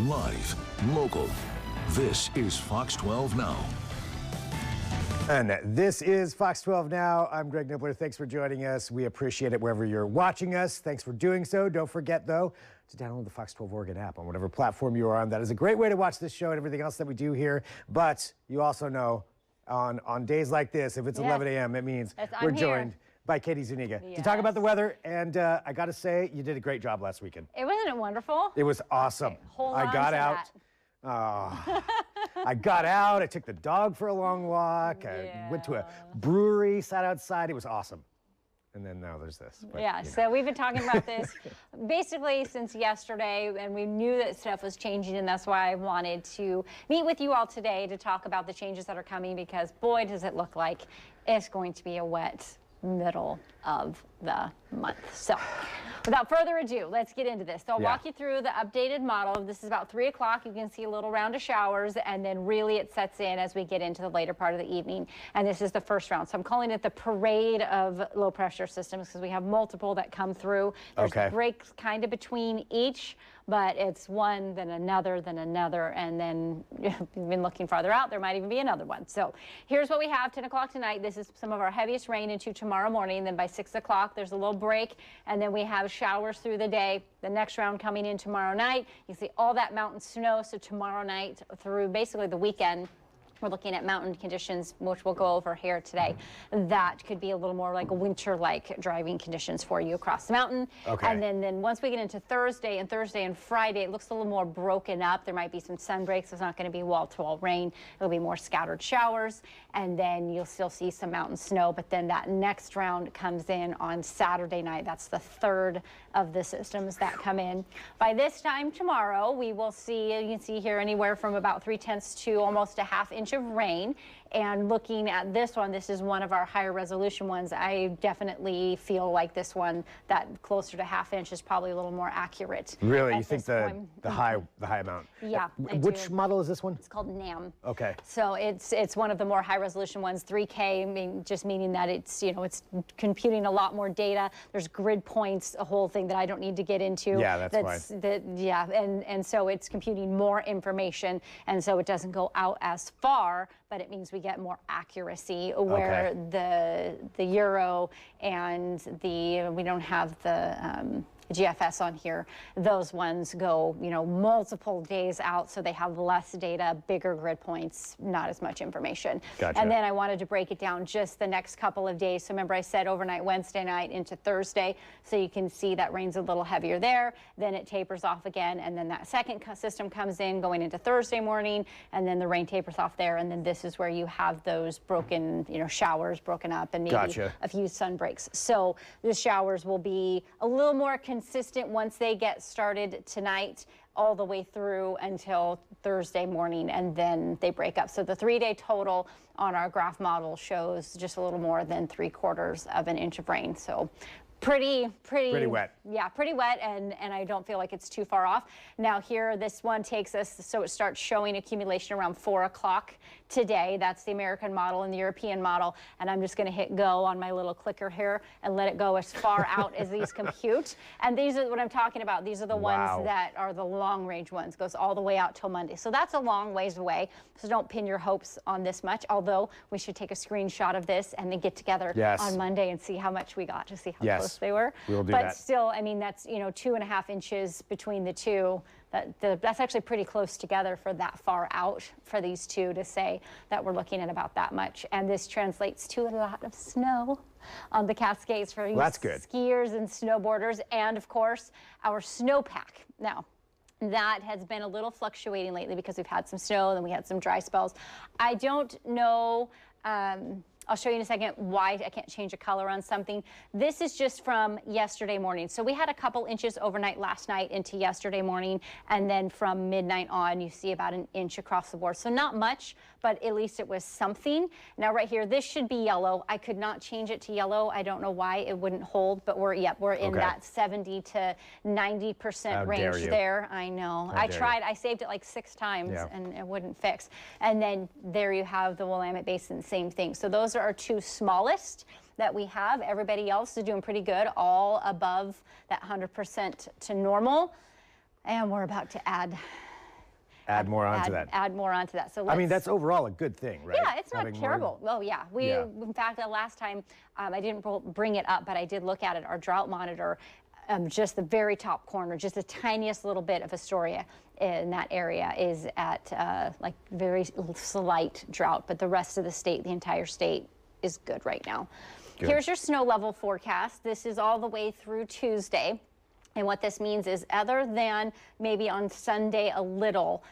live, local. This is Fox 12 Now. And this is Fox 12 Now. I'm Greg Nibbler. Thanks for joining us. We appreciate it wherever you're watching us. Thanks for doing so. Don't forget, though, to download the Fox 12 Oregon app on whatever platform you are on. That is a great way to watch this show and everything else that we do here. But you also know on days like this, if it's 11 a.m., it means we're joined by Katie Zuniga to talk about the weather. And I got to say, you did a great job last weekend. Wasn't it wonderful? It was awesome. Okay, hold on I got to out. that. I got out. I took the dog for a long walk. I went to a brewery, sat outside. It was awesome. And then now there's this. But, so we've been talking about this basically since yesterday, and we knew that stuff was changing, and that's why I wanted to meet with you all today to talk about the changes that are coming, because boy, does it look like it's going to be a wet middle of the month. So without further ado, let's get into this. So I'll walk you through the updated model. This is about 3 o'clock. You can see a little round of showers, and then really it sets in as we get into the later part of the evening. And this is the first round. So I'm calling it the parade of low pressure systems because we have multiple that come through. There's breaks kind of between each, but it's one, then another, and then if you've been looking farther out, there might even be another one. So here's what we have. 10 o'clock tonight. This is some of our heaviest rain into tomorrow morning. Then by 6 o'clock, there's a little break, and then we have showers through the day. The next round coming in tomorrow night. You see all that mountain snow. So tomorrow night through basically the weekend, we're looking at mountain conditions, which we'll go over here today. That could be a little more like a winter-like driving conditions for you across the mountain. And then once we get into Thursday and Friday, it looks a little more broken up. There might be some sun breaks. It's not going to be wall-to-wall rain. It'll be more scattered showers. And then you'll still see some mountain snow. But then that next round comes in on Saturday night. That's the third of the systems that come in. By this time tomorrow, we will see, you can see here, anywhere from about 3/10 to almost a ½ inch of rain. And looking at this one, this is one of our higher resolution ones. I definitely feel like this one, that closer to ½ inch, is probably a little more accurate. Really? You think the high amount? Yeah. Which model is this one? It's called NAM. Okay. So it's one of the more high resolution ones. 3K, just meaning that it's, it's computing a lot more data. There's grid points, a whole thing that I don't need to get into. Yeah, that's why. And so it's computing more information, and so it doesn't go out as far, but it means we get more accuracy, where the Euro and we don't have the GFS on here. Those ones go, multiple days out, so they have less data, bigger grid points, not as much information. Gotcha. And then I wanted to break it down just the next couple of days. So remember I said overnight Wednesday night into Thursday, so you can see that rain's a little heavier there. Then it tapers off again, and then that second system comes in going into Thursday morning, and then the rain tapers off there, and then this is where you have those broken, showers broken up, and maybe a few sun breaks. So the showers will be a little more consistent once they get started tonight, all the way through until Thursday morning, and then they break up. So the 3-day total on our graph model shows just a little more than 3/4 of an inch of rain. So pretty wet. Yeah, pretty wet, and I don't feel like it's too far off. Now here, this one takes us, so it starts showing accumulation around 4 o'clock today. That's the American model and the European model, and I'm just going to hit go on my little clicker here and let it go as far out as these compute. And these are what I'm talking about. These are the ones that are the long range ones, goes all the way out till Monday. So that's a long ways away, so don't pin your hopes on this much, although we should take a screenshot of this and then get together on Monday and see how much we got, to see how close they were. We'll do but that. Still, I mean, that's 2.5 inches between the two. That's actually pretty close together for that far out for these two to say that we're looking at about that much. And this translates to a lot of snow on the Cascades for you skiers and snowboarders, and of course our snowpack. Now, that has been a little fluctuating lately because we've had some snow and then we had some dry spells. I don't know. I'll show you in a second why I can't change a color on something. This is just from yesterday morning. So we had a couple inches overnight last night into yesterday morning, and then from midnight on, you see about an inch across the board. So not much, but at least it was something. Now right here, this should be yellow. I could not change it to yellow. I don't know why it wouldn't hold, but we're in that 70 to 90% range there. I know. I tried. I saved it like 6 times and it wouldn't fix. And then there you have the Willamette Basin, same thing. So those are our 2 smallest that we have. Everybody else is doing pretty good, all above that 100% to normal. And we're about to add Add more onto that. Add more onto that. So I mean, that's overall a good thing, right? Yeah, it's not terrible. Oh, yeah. In fact, the last time I didn't bring it up, but I did look at it, our drought monitor, just the very top corner, just the tiniest little bit of Astoria in that area is at like very slight drought, but the rest of the state, the entire state, is good right now. Good. Here's your snow level forecast. This is all the way through Tuesday. And what this means is, other than maybe on Sunday a little,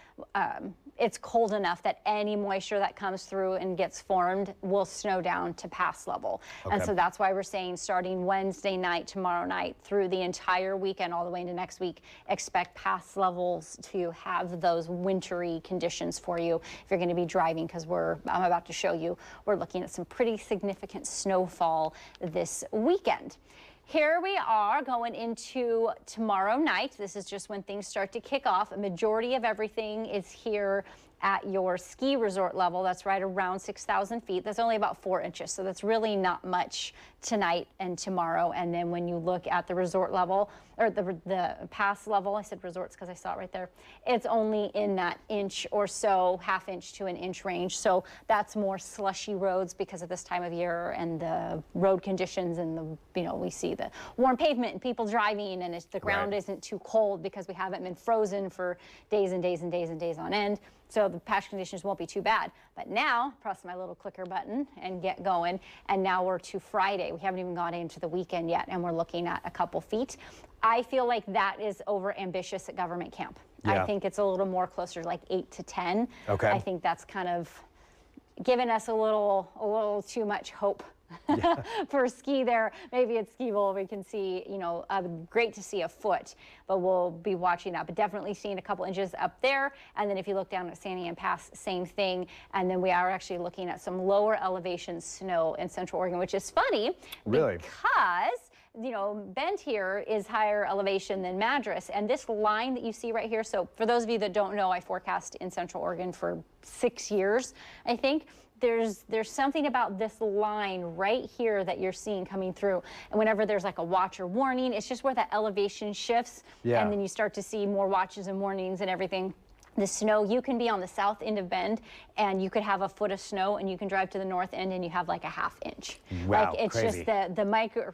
it's cold enough that any moisture that comes through and gets formed will snow down to pass level. Okay. And so that's why we're saying starting Wednesday night, tomorrow night, through the entire weekend, all the way into next week, expect pass levels to have those wintry conditions for you if you're going to be driving, because I'm about to show you, we're looking at some pretty significant snowfall this weekend. Here we are going into tomorrow night. This is just when things start to kick off. A majority of everything is here at your ski resort level. That's right around 6,000 feet. That's only about 4 inches. So that's really not much tonight and tomorrow. And then when you look at the resort level, or the pass level, I said resorts because I saw it right there, it's only in that inch or so, ½ inch to an inch range. So that's more slushy roads because of this time of year and the road conditions, and we see the warm pavement and people driving, and the ground isn't too cold because we haven't been frozen for days and days and days and days on end. So the patch conditions won't be too bad. But now, press my little clicker button and get going. And now we're to Friday. We haven't even gone into the weekend yet, and we're looking at a couple feet. I feel like that is over ambitious at government camp. Yeah. I think it's a little more closer to like 8 to 10. Okay. I think that's kind of given us a little too much hope. Yeah. For ski there. Maybe at Ski Bowl we can see, great to see a foot, but we'll be watching that. But definitely seeing a couple inches up there. And then if you look down at San Diego Pass, same thing. And then we are actually looking at some lower elevation snow in Central Oregon, which is funny. Really? Because Bend here is higher elevation than Madras, and this line that you see right here, so for those of you that don't know, I forecast in Central Oregon for 6 years, I think. There's something about this line right here that you're seeing coming through, and whenever there's like a watch or warning, it's just where that elevation shifts, and then you start to see more watches and warnings and everything. The snow, you can be on the south end of Bend and you could have a foot of snow, and you can drive to the north end and you have like a ½ inch. Wow, like it's crazy. Just the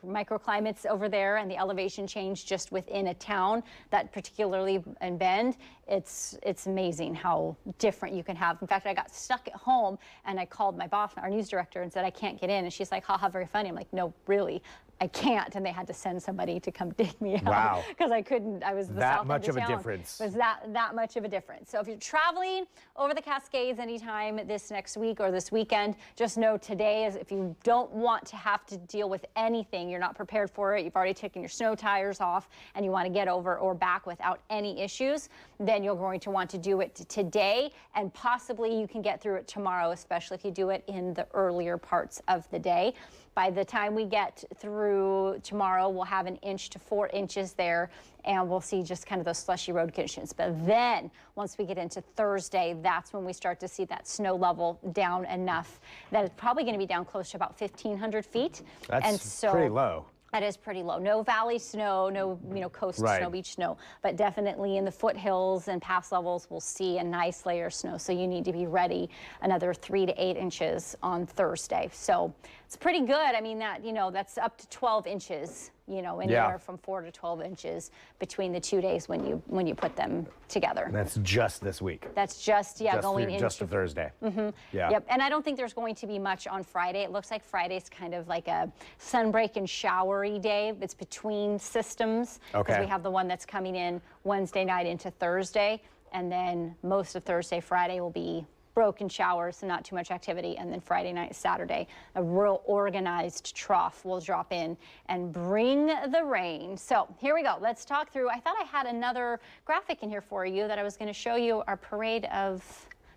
microclimates over there and the elevation change just within a town, that particularly in Bend, it's amazing how different you can have. In fact, I got stuck at home and I called my boss, our news director, and said I can't get in, and she's like, haha, very funny. I'm like, no, really, I can't. And they had to send somebody to come dig me out. Wow. Because I couldn't, I was the south end of town. That much of a difference. It was that much of a difference. So if you're traveling over the Cascades anytime this next week or this weekend, just know today is, if you don't want to have to deal with anything, you're not prepared for it, you've already taken your snow tires off and you want to get over or back without any issues, then you're going to want to do it today, and possibly you can get through it tomorrow, especially if you do it in the earlier parts of the day. By the time we get through tomorrow, we'll have 1 inch to 4 inches there, and we'll see just kind of those slushy road conditions. But then once we get into Thursday, that's when we start to see that snow level down enough that it's probably going to be down close to about 1,500 feet. That's pretty low. That is pretty low. No valley snow, no coast snow, beach snow, but definitely in the foothills and pass levels, we'll see a nice layer of snow. So you need to be ready another 3 to 8 inches on Thursday. So it's pretty good. I mean, that's up to 12 inches. Anywhere from 4 to 12 inches between the 2 days when you put them together. That's just this week. That's just going into just to Thursday. Mm-hmm. Yeah. Yep. And I don't think there's going to be much on Friday. It looks like Friday's kind of like a sunbreak and showery day. It's between systems. Okay. Because we have the one that's coming in Wednesday night into Thursday, and then most of Thursday, Friday will be broken showers, so not too much activity, and then Friday night, Saturday, a real organized trough will drop in and bring the rain. So here we go. Let's talk through. I thought I had another graphic in here for you that I was going to show you our parade of,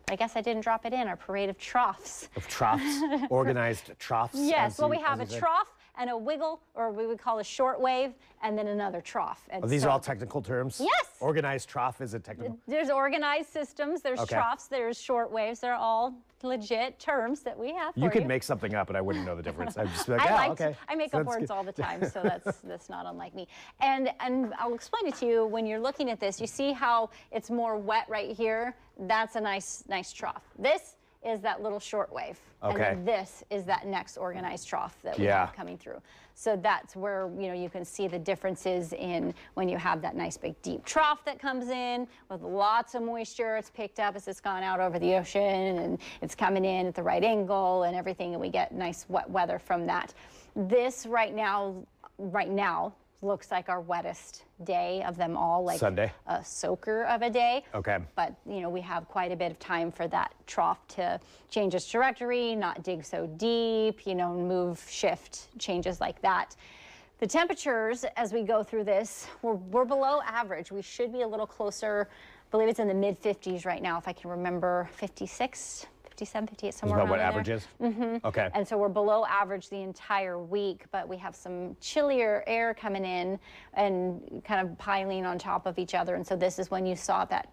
I guess I didn't drop it in, our parade of troughs. Of troughs? Organized troughs? Yes, well, we have a trough and a wiggle, or we would call a short wave, and then another trough. And Are these so, all technical terms? Yes. Organized trough is a technical. There's organized systems, there's Okay. troughs, there's short waves. They're all legit terms that we have for You could make something up, and I wouldn't know the difference. I'd just be like, yeah, okay. I make So up that's words good. all the time, so that's not unlike me. And I'll explain it to you when you're looking at this. You see how it's more wet right here? That's a nice trough. This is that little short wave. Okay. And then this is that next organized trough that we Yeah. have coming through. So that's where, you know, you can see the differences in when you have that nice big deep trough that comes in with lots of moisture. It's picked up as it's gone out over the ocean, and it's coming in at the right angle and everything, and we get nice wet weather from that. This right now looks like our wettest day of them all, like Sunday. a soaker of a day. Okay. But, you know, we have quite a bit of time for that trough to change its trajectory, not dig so deep, you know, move, shift, changes like that. The temperatures, as we go through this, we're below average. We should be a little closer. I believe it's in the mid-50s right now, if I can remember, 56, 57, 58, somewhere Is that around what average there. is? Mm-hmm. Okay. And so we're below average the entire week, but we have some chillier air coming in and kind of piling on top of each other. And so this is when you saw that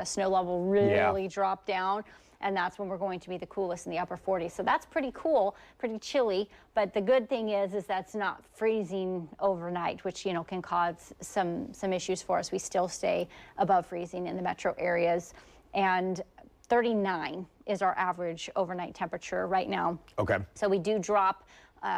snow level really drop down. And that's when we're going to be the coolest in the upper 40s. So that's pretty cool, pretty chilly. But the good thing is that's not freezing overnight, which, you know, can cause some issues for us. We still stay above freezing in the metro areas. And 39 is our average overnight temperature right now. Okay. So we do drop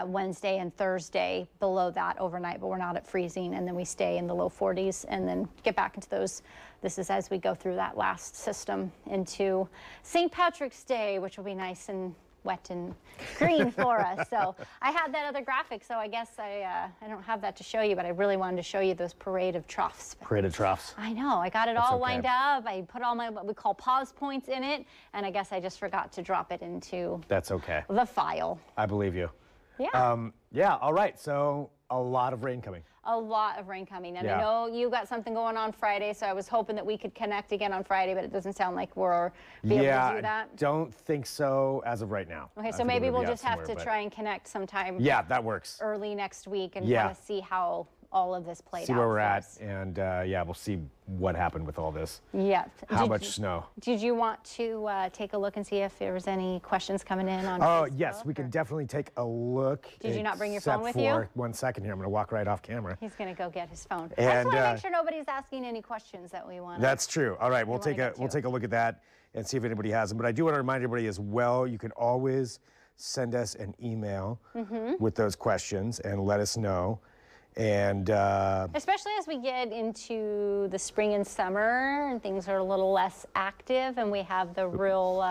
Wednesday and Thursday below that overnight, but we're not at freezing, and then we stay in the low 40s and then get back into those. This is as we go through that last system into St. Patrick's Day, which will be nice and wet and green for us. So I had that other graphic, so I guess I don't have that to show you, but I really wanted to show you those parade of troughs. Parade of troughs. I know, I got it all lined up. I put all my, what we call pause points in it, and I guess I just forgot to drop it into That's okay. the file. I believe you. Yeah. Yeah, all right, so a lot of rain coming. A lot of rain coming. And Yeah. I know you got something going on Friday, so I was hoping that we could connect again on Friday, but it doesn't sound like we're able to do Yeah, that. don't think so as of right now. Okay, I so think maybe we're we'll gonna be just out have to somewhere, but- try and connect sometime Yeah, that works. early next week and Yeah. kind of see how all of this played out. See where we're for at, us. and yeah, we'll see what happened with all this. Yeah. How much snow? Did you want to take a look and see if there was any questions coming in on Oh, Facebook, yes, we or- can definitely take a look. Did you not bring your phone except with you? for 1 second here. I'm going to walk right off camera. He's going to go get his phone. I just And, want to make sure nobody's asking any questions that we want. That's true. All right, we'll wanna take get we'll to. take a look at that and see if anybody has them. But I do want to remind everybody as well, you can always send us an email with those questions and let us know. And Especially as we get into the spring and summer and things are a little less active and we have the real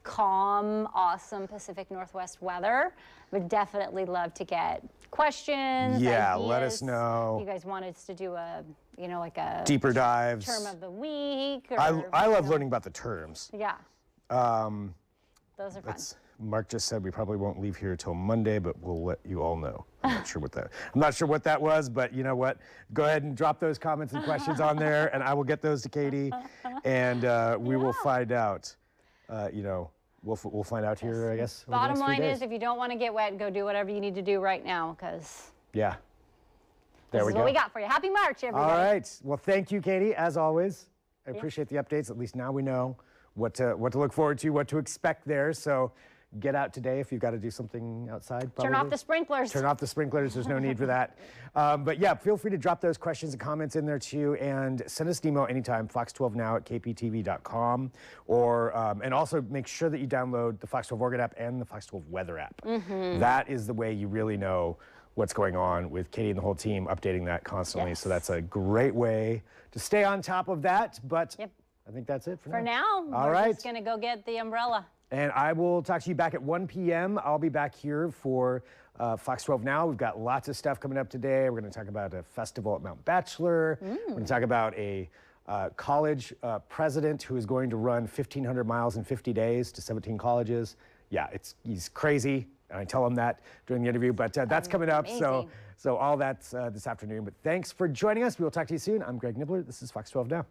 calm, awesome Pacific Northwest weather. Would definitely love to get questions. Yeah, let ideas. us know. You guys wanted us to do a, you know, like a deeper dives. term of the week. Or, I love learning about the terms. Yeah. Those are fun. Mark just said we probably won't leave here till Monday, but we'll let you all know. I'm not sure what that was, but you know what? Go ahead and drop those comments and questions on there, and I will get those to Katie, and we will find out. You know, we'll find out here, I guess. over the Bottom next few line days. is, if you don't want to get wet, go do whatever you need to do right now, because Yeah. this There we is go. what we got for you. Happy March, everybody. All right. Well, thank you, Katie, as always. I appreciate the updates. At least now we know what to look forward to, what to expect there. So get out today if you've got to do something outside. Turn off probably. the sprinklers. Turn off the sprinklers. There's no need for that. But yeah, feel free to drop those questions and comments in there too, and send us an email anytime, fox12now@kptv.com, or and also make sure that you download the Fox 12 Oregon app and the Fox 12 Weather app. That is the way you really know what's going on with Katie and the whole team, updating that constantly. So that's a great way to stay on top of that. But I think that's it For now, All we're right. just going to go get the umbrella. And I will talk to you back at 1 p.m. I'll be back here for Fox 12 Now. We've got lots of stuff coming up today. We're going to talk about a festival at Mount Bachelor. We're going to talk about a college president who is going to run 1,500 miles in 50 days to 17 colleges. Yeah, he's crazy. And I tell him that during the interview, but that's coming up. Amazing. So all that's this afternoon. But thanks for joining us. We will talk to you soon. I'm Greg Nibbler. This is Fox 12 Now.